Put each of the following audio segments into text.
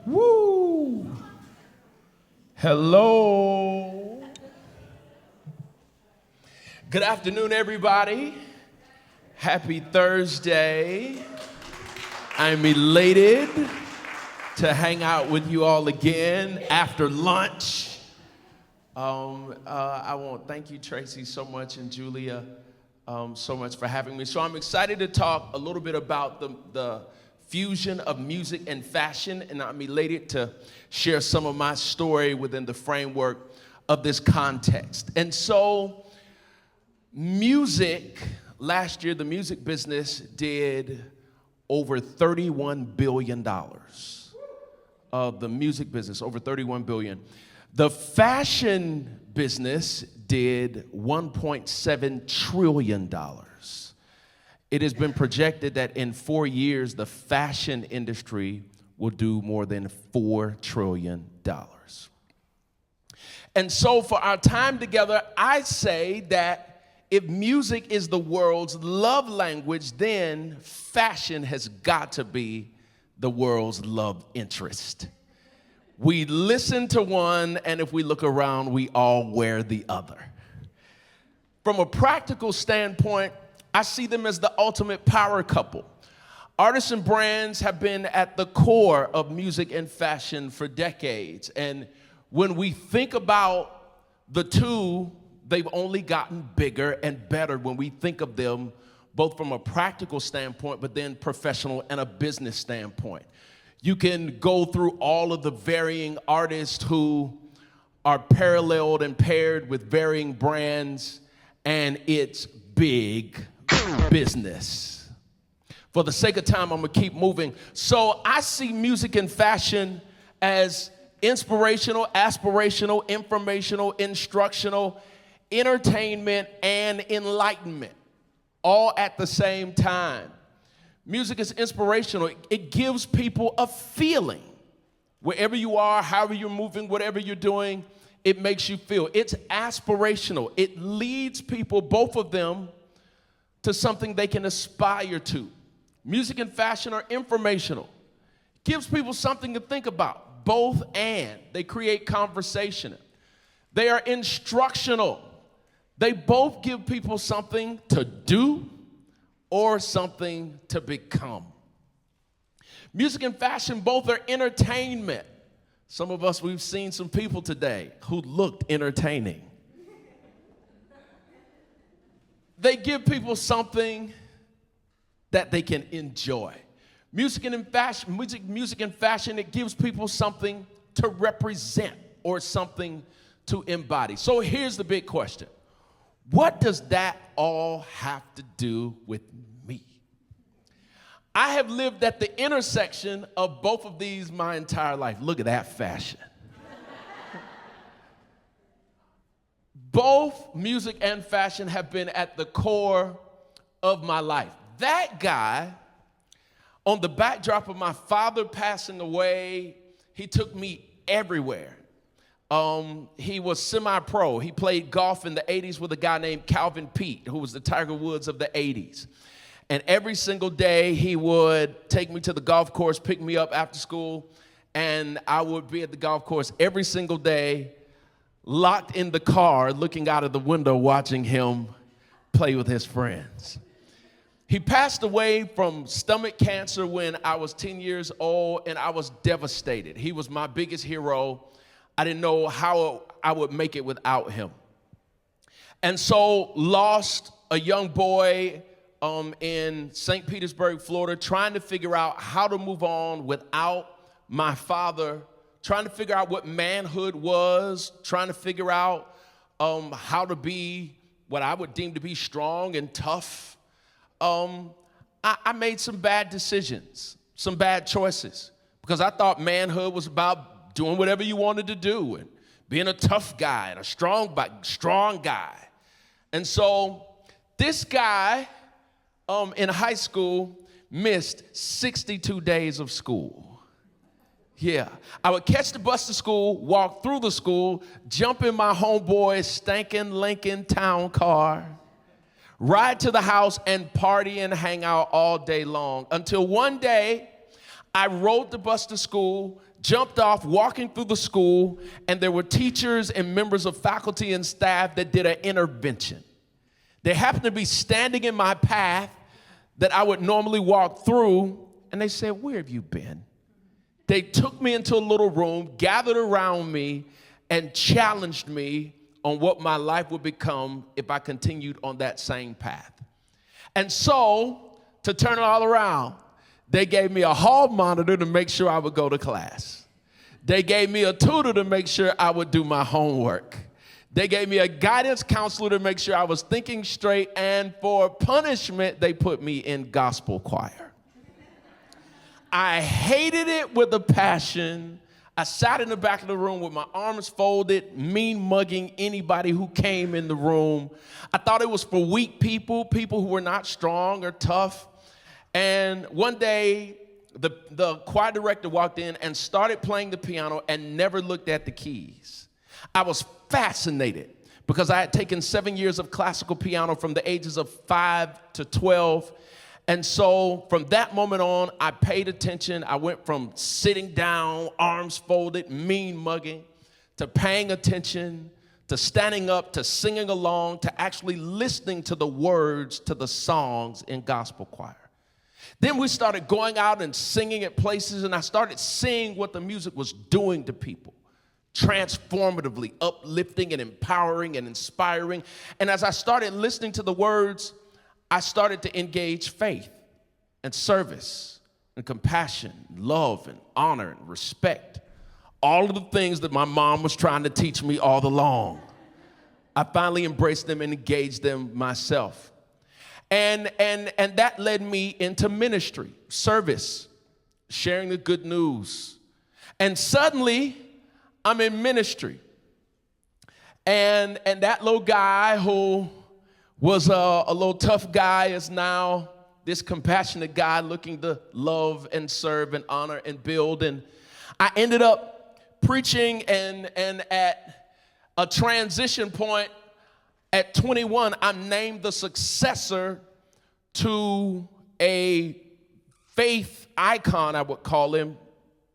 Woo! Hello. Good afternoon, everybody. Happy Thursday. I'm elated to hang out with you all again after lunch. I want to thank you, Tracy, so much, and Julia, so much for having me. So I'm excited to talk a little bit about the fusion of music and fashion, and I'm elated to share some of my story within the framework of this context. And so music, last year the music business did over $31 billion. Of the music business, over $31 billion. The fashion business did $1.7 trillion. It has been projected that in 4 years, the fashion industry will do more than $4 trillion. And so for our time together, I say that if music is the world's love language, then fashion has got to be the world's love interest. We listen to one, and if we look around, we all wear the other. From a practical standpoint, I see them as the ultimate power couple. Artists and brands have been at the core of music and fashion for decades. And when we think about the two, they've only gotten bigger and better when we think of them, both from a practical standpoint, but then professional and a business standpoint. You can go through all of the varying artists who are paralleled and paired with varying brands, and it's big business. For the sake of time, I'm gonna keep moving. So I see music and fashion as inspirational, aspirational, informational, instructional, entertainment, and enlightenment, all at the same time. Music is inspirational. It gives people a feeling. Wherever you are, however you're moving, whatever you're doing, it makes you feel. It's aspirational. It leads people, both of them, to something they can aspire to. Music and fashion are informational. Gives people something to think about, both and. They create conversation. They are instructional. They both give people something to do or something to become. Music and fashion both are entertainment. Some of us, we've seen some people today who looked entertaining. They give people something that they can enjoy. Music and fashion, it gives people something to represent or something to embody. So here's the big question. What does that all have to do with me? I have lived at the intersection of both of these my entire life. Look at that fashion. Both music and fashion have been at the core of my life. That guy, on the backdrop of my father passing away, he took me everywhere. He was semi-pro. He played golf in the 80s with a guy named Calvin Pete, who was the Tiger Woods of the 80s. And every single day, he would take me to the golf course, pick me up after school, and I would be at the golf course every single day, locked in the car, looking out of the window, watching him play with his friends. He passed away from stomach cancer when I was 10 years old, and I was devastated. He was my biggest hero. I didn't know how I would make it without him. And so lost a young boy in St. Petersburg, Florida, trying to figure out how to move on without my father, trying to figure out what manhood was, trying to figure out how to be what I would deem to be strong and tough. I made some bad decisions, some bad choices, because I thought manhood was about doing whatever you wanted to do and being a tough guy and a strong guy. And so this guy in high school missed 62 days of school. Yeah, I would catch the bus to school, walk through the school, jump in my homeboy's stinking Lincoln Town car, ride to the house and party and hang out all day long until one day I rode the bus to school, jumped off walking through the school, and there were teachers and members of faculty and staff that did an intervention. They happened to be standing in my path that I would normally walk through, and they said, "Where have you been?" They took me into a little room, gathered around me, and challenged me on what my life would become if I continued on that same path. And so, to turn it all around, they gave me a hall monitor to make sure I would go to class. They gave me a tutor to make sure I would do my homework. They gave me a guidance counselor to make sure I was thinking straight, and for punishment, they put me in gospel choir. I hated it with a passion. I sat in the back of the room with my arms folded, mean mugging anybody who came in the room. I thought it was for weak people, people who were not strong or tough. And one day, the choir director walked in and started playing the piano and never looked at the keys. I was fascinated because I had taken 7 years of classical piano from the ages of 5 to 12. And so from that moment on, I paid attention. I went from sitting down, arms folded, mean mugging, to paying attention, to standing up, to singing along, to actually listening to the words to the songs in gospel choir. Then we started going out and singing at places, and I started seeing what the music was doing to people. Transformatively uplifting and empowering and inspiring. And as I started listening to the words, I started to engage faith and service and compassion, love and honor and respect. All of the things that my mom was trying to teach me all along. I finally embraced them and engaged them myself. And that led me into ministry, service, sharing the good news. And suddenly, I'm in ministry, and that little guy who was a little tough guy is now this compassionate guy looking to love and serve and honor and build. And I ended up preaching, and at a transition point at 21, I'm named the successor to a faith icon, I would call him.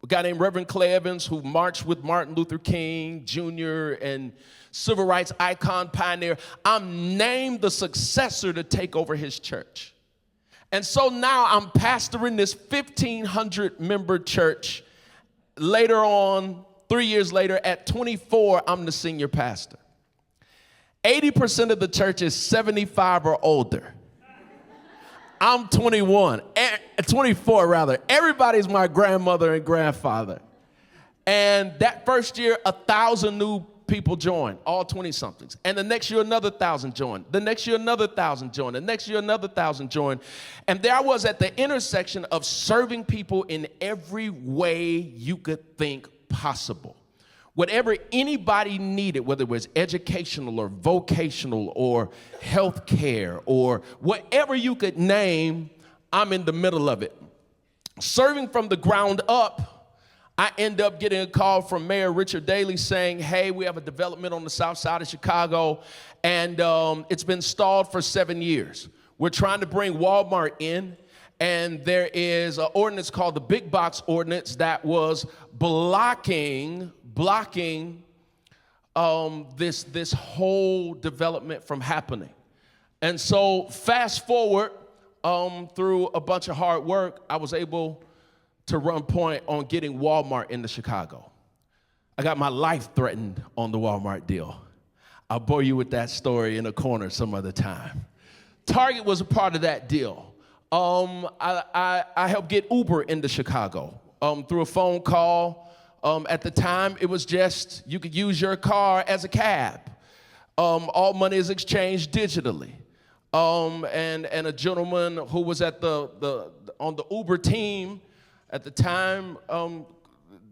A guy named Reverend Clay Evans, who marched with Martin Luther King Jr. and civil rights icon pioneer. I'm named the successor to take over his church. And so now I'm pastoring this 1,500 member church. Later on, 3 years later, at 24, I'm the senior pastor. 80% of the church is 75 or older. I'm 24 rather. Everybody's my grandmother and grandfather. And that first year, 1,000 new people joined, all 20-somethings. And the next year, another 1,000 joined. The next year, another 1,000 joined. The next year, another 1,000 joined. And there I was at the intersection of serving people in every way you could think possible. Whatever anybody needed, whether it was educational or vocational or health care or whatever you could name, I'm in the middle of it. Serving from the ground up, I end up getting a call from Mayor Richard Daley saying, "Hey, we have a development on the south side of Chicago, and it's been stalled for 7 years. We're trying to bring Walmart in, and there is an ordinance called the Big Box Ordinance that was blocking this whole development from happening." And so fast forward through a bunch of hard work, I was able to run point on getting Walmart into Chicago. I got my life threatened on the Walmart deal. I'll bore you with that story in a corner some other time. Target was a part of that deal. I helped get Uber into Chicago through a phone call. At the time, it was just you could use your car as a cab. All money is exchanged digitally. And a gentleman who was at on the Uber team at the time,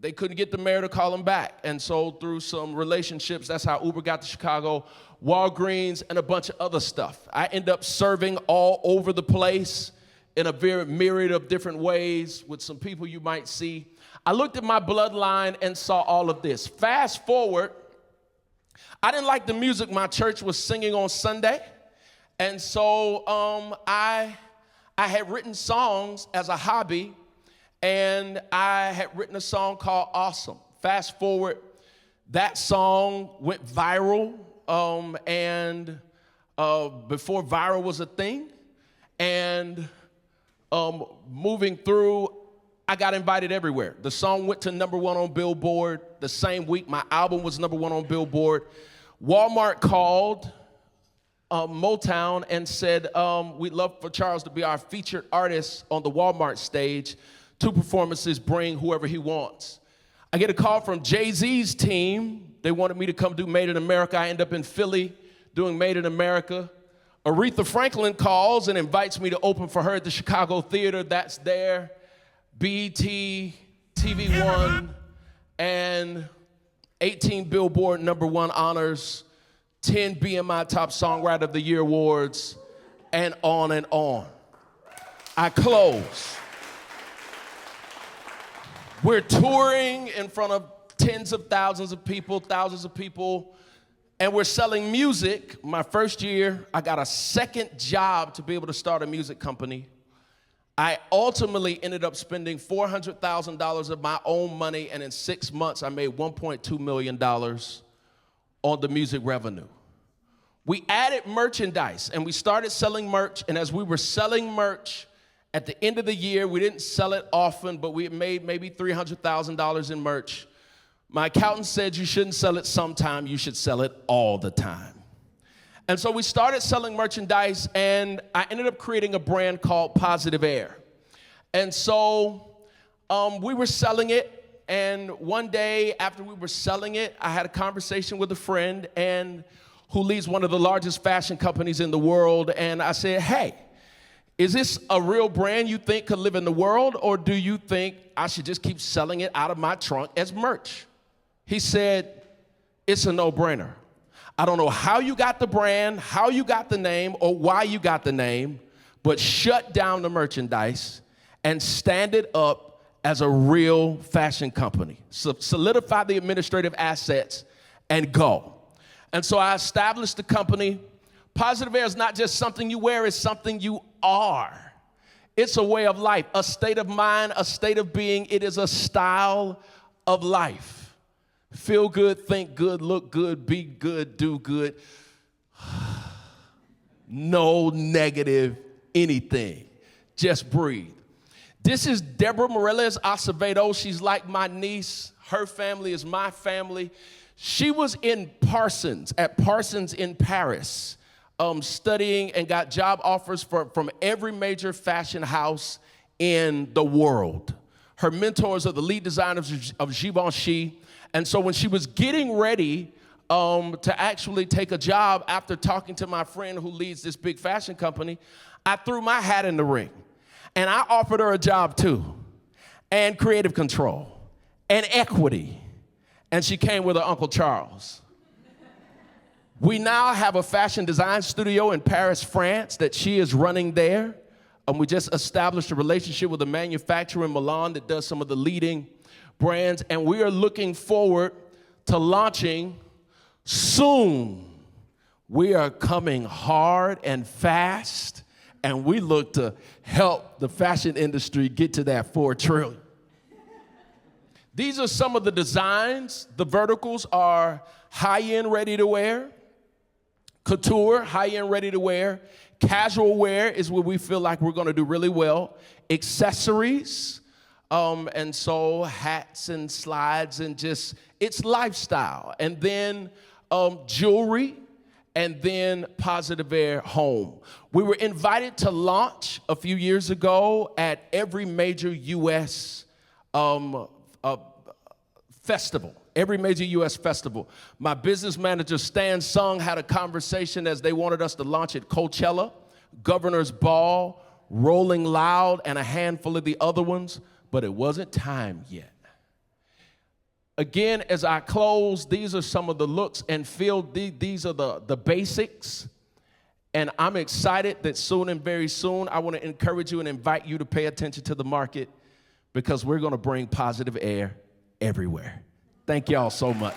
they couldn't get the mayor to call him back. And so through some relationships, that's how Uber got to Chicago, Walgreens, and a bunch of other stuff. I end up serving all over the place in a very myriad of different ways with some people you might see. I looked at my bloodline and saw all of this. Fast forward, I didn't like the music my church was singing on Sunday. And so I had written songs as a hobby, and I had written a song called Awesome. Fast forward, that song went viral, and before viral was a thing, and moving through, I got invited everywhere. The song went to #1 on Billboard. The same week, my album was #1 on Billboard. Walmart called Motown and said, we'd love for Charles to be our featured artist on the Walmart stage. 2 performances, bring whoever he wants. I get a call from Jay-Z's team. They wanted me to come do Made in America. I end up in Philly doing Made in America. Aretha Franklin calls and invites me to open for her at the Chicago Theater. That's there. BET, TV One, and 18 Billboard #1 honors, 10 BMI Top Songwriter of the Year awards, and on and on. I close. We're touring in front of tens of thousands of people, thousands of people, and we're selling music. My first year, I got a second job to be able to start a music company. I ultimately ended up spending $400,000 of my own money, and in 6 months, I made $1.2 million on the music revenue. We added merchandise, and we started selling merch, and as we were selling merch, at the end of the year, we didn't sell it often, but we made maybe $300,000 in merch. My accountant said you shouldn't sell it sometime, you should sell it all the time. And so we started selling merchandise, and I ended up creating a brand called Positive Air. And so we were selling it, and one day after we were selling it, I had a conversation with a friend who leads one of the largest fashion companies in the world, and I said, hey, is this a real brand you think could live in the world, or do you think I should just keep selling it out of my trunk as merch? He said, it's a no-brainer. I don't know how you got the brand, how you got the name, or why you got the name, but shut down the merchandise and stand it up as a real fashion company. So solidify the administrative assets and go. And so I established the company. Positive Air is not just something you wear, it's something you are. It's a way of life, a state of mind, a state of being. It is a style of life. Feel good, think good, look good, be good, do good. No negative anything. Just breathe. This is Deborah Morales Acevedo. She's like my niece. Her family is my family. She was in Parsons, at Parsons in Paris, studying and got job offers from every major fashion house in the world. Her mentors are the lead designers of Givenchy. And so when she was getting ready to actually take a job after talking to my friend who leads this big fashion company, I threw my hat in the ring. And I offered her a job too, and creative control, and equity. And she came with her Uncle Charles. We now have a fashion design studio in Paris, France, that she is running there. We just established a relationship with a manufacturer in Milan that does some of the leading brands, and we are looking forward to launching soon. We are coming hard and fast, and we look to help the fashion industry get to that $4 trillion. These are some of the designs. The verticals are high-end ready-to-wear, couture, high-end ready-to-wear. Casual wear is where we feel like we're gonna do really well. Accessories, and so hats and slides and just, it's lifestyle. And then jewelry, and then Positive Air Home. We were invited to launch a few years ago at every major U.S. Festival. Every major U.S. festival. My business manager, Stan Sung, had a conversation as they wanted us to launch at Coachella, Governor's Ball, Rolling Loud, and a handful of the other ones, but it wasn't time yet. Again, as I close, these are some of the looks and feel. These are the basics, and I'm excited that soon and very soon, I want to encourage you and invite you to pay attention to the market, because we're going to bring Positive Air everywhere. Thank y'all so much.